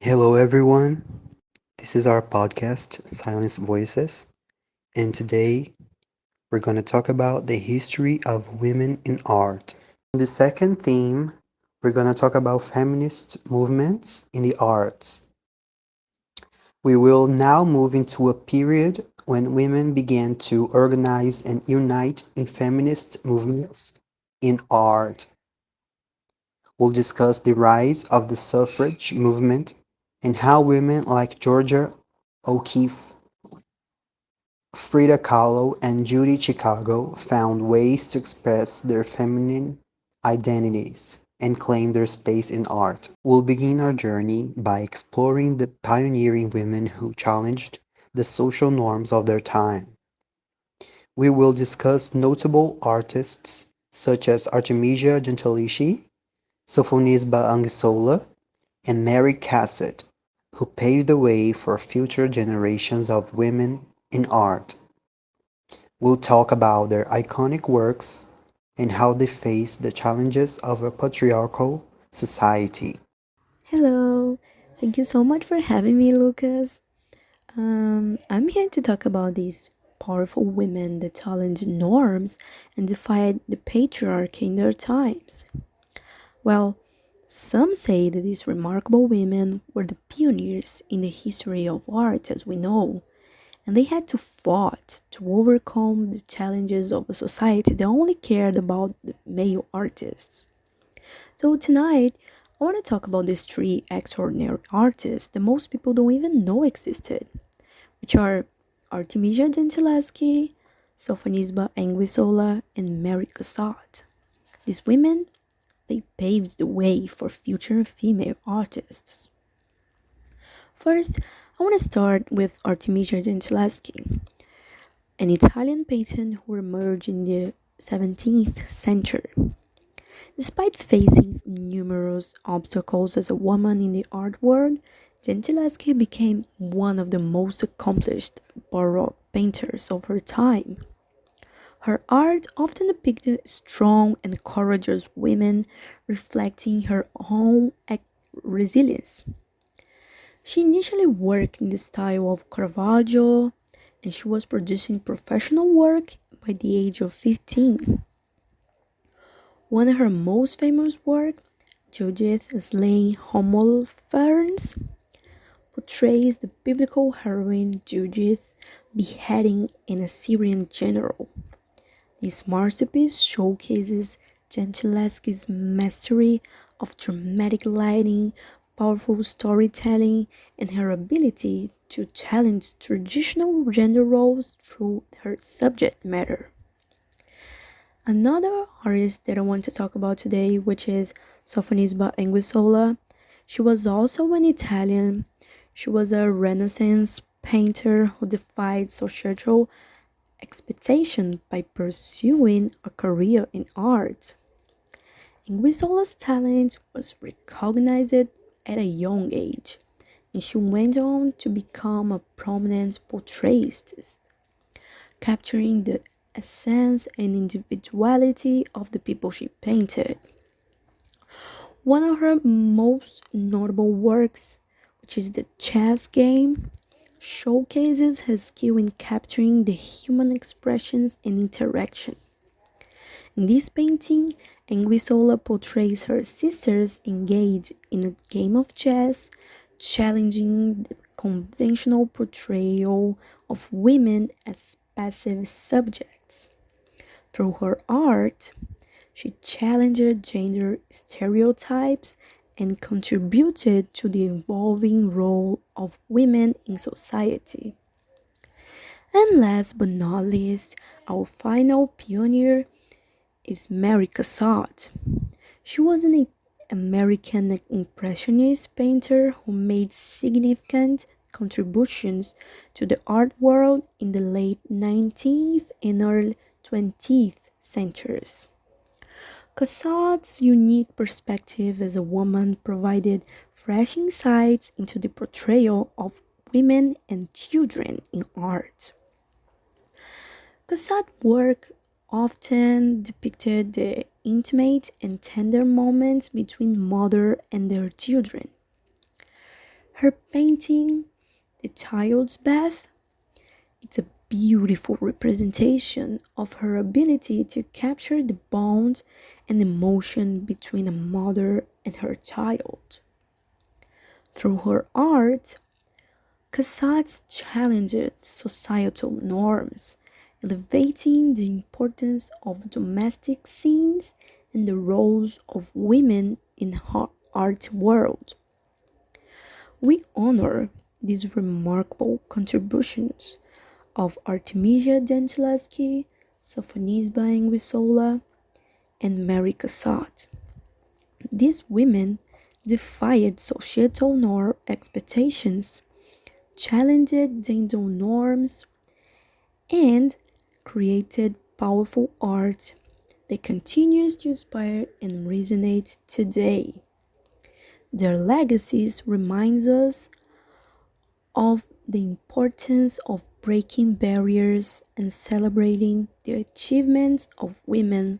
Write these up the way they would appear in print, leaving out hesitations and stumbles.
Hello, everyone. This is our podcast, Silence Voices, and today we're going to talk about the history of women in art. In the second theme, we're going to talk about feminist movements in the arts. We will now move into a period when women began to organize and unite in feminist movements in art. We'll discuss the rise of the suffrage movement and how women like Georgia O'Keeffe, Frida Kahlo, and Judy Chicago found ways to express their feminine identities and claim their space in art. We'll begin our journey by exploring the pioneering women who challenged the social norms of their time. We will discuss notable artists such as Artemisia Gentileschi, Sophonisba Anguissola, and Mary Cassatt, who paved the way for future generations of women in art. We'll talk about their iconic works and how they face the challenges of a patriarchal society. Hello, thank you so much for having me, Lucas. I'm here to talk about these powerful women that challenged norms and defied the patriarchy in their times. Well, some say that these remarkable women were the pioneers in the history of art as we know, and they had to fight to overcome the challenges of a society that only cared about the male artists. So tonight, I want to talk about these three extraordinary artists that most people don't even know existed, which are Artemisia Gentileschi, Sophonisba Anguissola, and Mary Cassatt. These women, they paved the way for future female artists. First, I want to start with Artemisia Gentileschi, an Italian painter who emerged in the 17th century. Despite facing numerous obstacles as a woman in the art world, Gentileschi became one of the most accomplished Baroque painters of her time. Her art often depicted strong and courageous women, reflecting her own resilience. She initially worked in the style of Caravaggio, and she was producing professional work by the age of 15. One of her most famous works, Judith slaying Holofernes, portrays the biblical heroine Judith beheading an Assyrian general. This masterpiece showcases Gentileschi's mastery of dramatic lighting, powerful storytelling, and her ability to challenge traditional gender roles through her subject matter. Another artist that I want to talk about today, which is Sophonisba Anguissola. She was also an Italian. She was a Renaissance painter who defied societal expectation by pursuing a career in art. Anguissola's talent was recognized at a young age, and she went on to become a prominent portraitist, capturing the essence and individuality of the people she painted. One of her most notable works, which is the chess game, showcases her skill in capturing the human expressions and interaction. In this painting, Anguissola portrays her sisters engaged in a game of chess, challenging the conventional portrayal of women as passive subjects. Through her art, she challenged gender stereotypes and contributed to the evolving role of women in society. And last but not least, our final pioneer is Mary Cassatt. She was an American Impressionist painter who made significant contributions to the art world in the late 19th and early 20th centuries. Cassatt's unique perspective as a woman provided fresh insights into the portrayal of women and children in art. Cassatt's work often depicted the intimate and tender moments between mother and their children. Her painting, The Child's Bath, it's a beautiful representation of her ability to capture the bond and emotion between a mother and her child. Through her art, Cassatt challenged societal norms, elevating the importance of domestic scenes and the roles of women in her art world. We honor these remarkable contributions of Artemisia Gentileschi, Sophonisba Anguissola, and Mary Cassatt. These women defied societal norm expectations, challenged gender norms, and created powerful art that continues to inspire and resonate today. Their legacies reminds us of the importance of breaking barriers and celebrating the achievements of women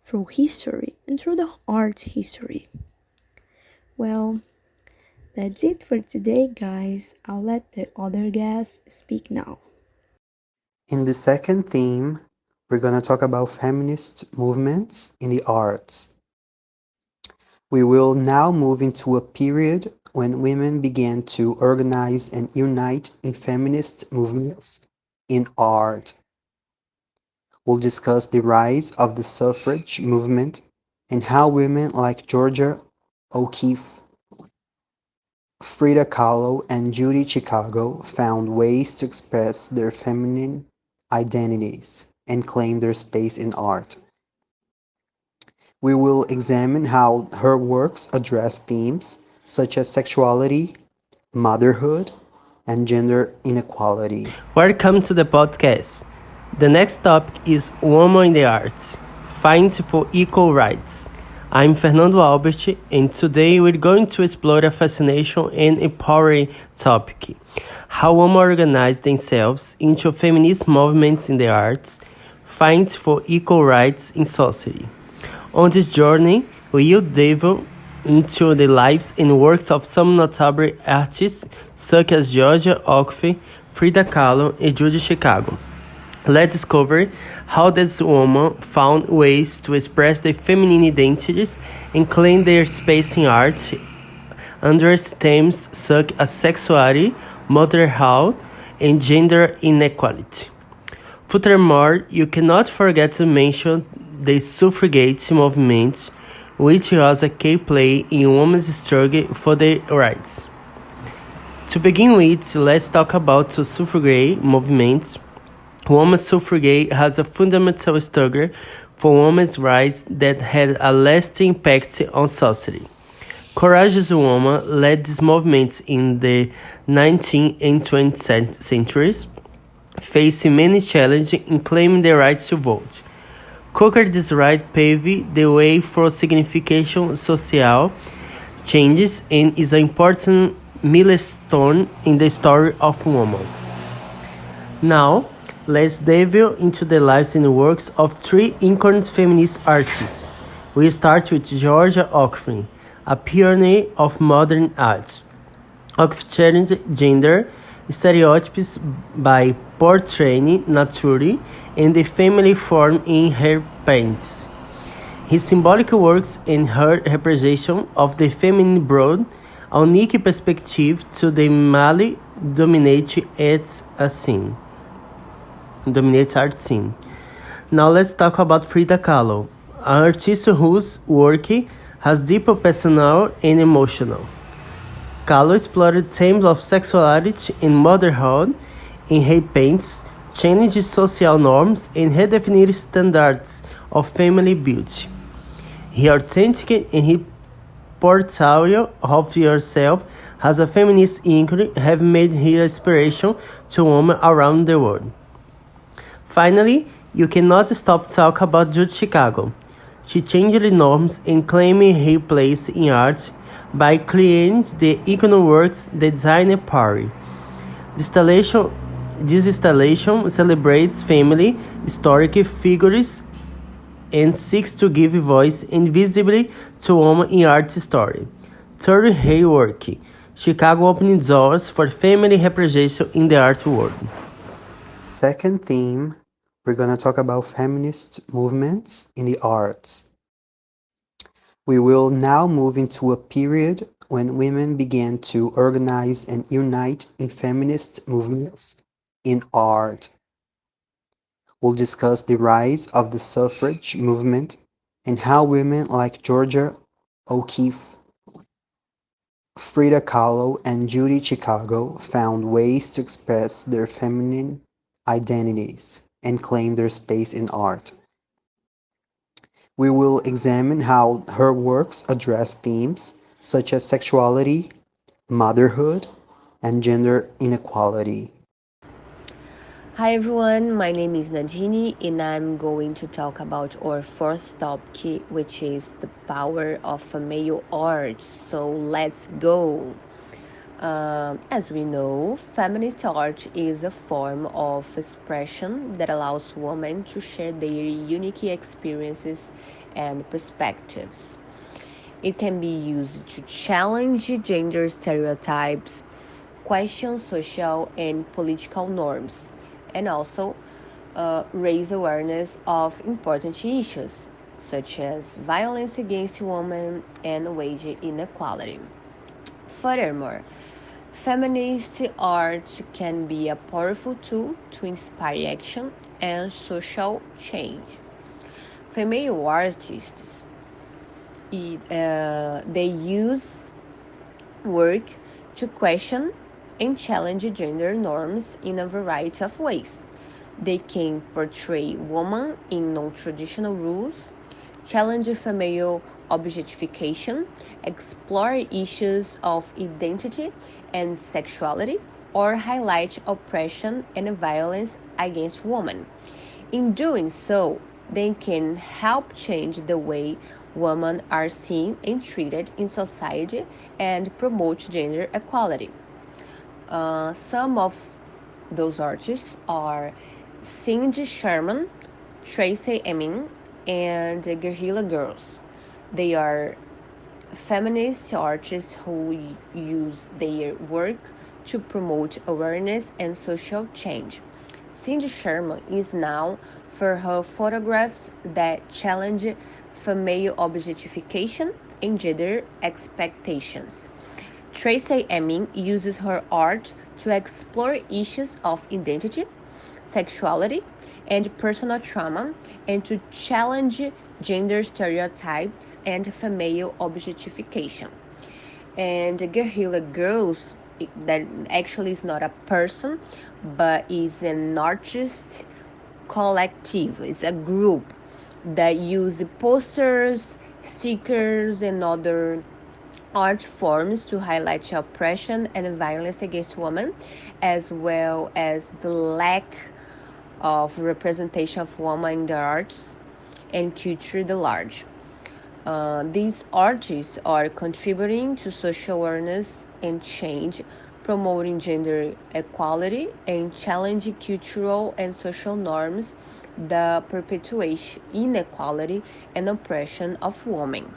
through history and through the art history. Well, that's it for today, guys. I'll let the other guests speak now. In the second theme, we're going to talk about feminist movements in the arts. We will now move into a period when women began to organize and unite in feminist movements in art. We'll discuss the rise of the suffrage movement and how women like Georgia O'Keeffe, Frida Kahlo, and Judy Chicago found ways to express their feminine identities and claim their space in art. We will examine how her works address themes such as sexuality, motherhood, and gender inequality. Welcome to the podcast. The next topic is Women in the Arts, Fight for Equal Rights. I'm Fernando Alberth, and today we're going to explore a fascinating and empowering topic: how women organize themselves into feminist movements in the arts, fight for equal rights in society. On this journey, we will delve into the lives and works of some notable artists such as Georgia O'Keeffe, Frida Kahlo, and Judy Chicago. Let's discover how these women found ways to express their feminine identities and claim their space in art under themes such as sexuality, motherhood, and gender inequality. Furthermore, you cannot forget to mention the suffragette movement, which was a key player in women's struggle for their rights. To begin with, let's talk about the suffragette movement. Women's suffrage has a fundamental struggle for women's rights that had a lasting impact on society. Courageous women led this movement in the 19th and 20th centuries, facing many challenges in claiming the right to vote. Conquering this right paved the way for significant social changes and is an important milestone in the story of women. Now, let's delve into the lives and works of three iconic feminist artists. We start with Georgia O'Keeffe, a pioneer of modern art. O'Keeffe challenged gender stereotypes by portraying nature and the family form in her paintings. His symbolic works and her representation of the feminine brought a unique perspective to the male dominated art scene. Now let's talk about Frida Kahlo, an artist whose work has deep personal and emotional. Kahlo explored themes of sexuality and motherhood in her paintings, challenged social norms, and redefined standards of family beauty. Her authentic and her portrayal of herself as a feminist icon have made her inspiration to women around the world. Finally, you cannot stop talking about Judy Chicago. She changed the norms and claimed her place in art by creating the iconic works Design Party. This installation celebrates family, historic figures, and seeks to give voice and visibility to women in art story. Through her work, Chicago opening doors for family representation in the art world. Second theme, we're going to talk about feminist movements in the arts. We will now move into a period when women began to organize and unite in feminist movements in art. We'll discuss the rise of the suffrage movement and how women like Georgia O'Keeffe, Frida Kahlo, and Judy Chicago found ways to express their feminine identities and claim their space in art. We will examine how her works address themes such as sexuality, motherhood, and gender inequality. Hi everyone, my name is Nadine and I'm going to talk about our fourth topic, which is the power of female art. So let's go. As we know, feminist art is a form of expression that allows women to share their unique experiences and perspectives. It can be used to challenge gender stereotypes, question social and political norms, and also raise awareness of important issues such as violence against women and wage inequality. Furthermore, feminist art can be a powerful tool to inspire action and social change. Female artists they use work to question and challenge gender norms in a variety of ways. They can portray women in non-traditional roles, challenge female objectification, explore issues of identity and sexuality, or highlight oppression and violence against women. In doing so, they can help change the way women are seen and treated in society and promote gender equality. Some of those artists are Cindy Sherman, Tracy Emin, and Guerrilla Girls. They are feminist artists who use their work to promote awareness and social change. Cindy Sherman is known for her photographs that challenge female objectification and gender expectations. Tracy Emin uses her art to explore issues of identity, sexuality, and personal trauma, and to challenge gender stereotypes and female objectification. And Guerrilla Girls, that actually is not a person, but is an artist collective. It's a group that use posters, stickers, and other art forms to highlight oppression and violence against women, as well as the lack of representation of women in the arts and culture at large. These artists are contributing to social awareness and change, promoting gender equality and challenging cultural and social norms that perpetuate inequality and oppression of women.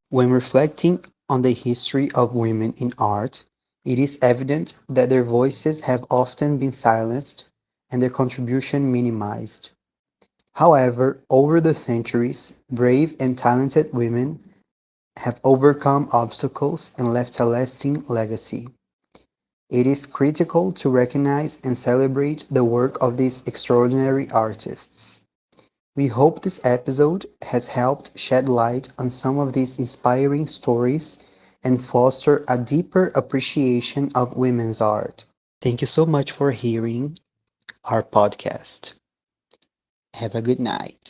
When reflecting on the history of women in art, it is evident that their voices have often been silenced and their contribution minimized. However, over the centuries, brave and talented women have overcome obstacles and left a lasting legacy. It is critical to recognize and celebrate the work of these extraordinary artists. We hope this episode has helped shed light on some of these inspiring stories and foster a deeper appreciation of women's art. Thank you so much for hearing our podcast. Have a good night.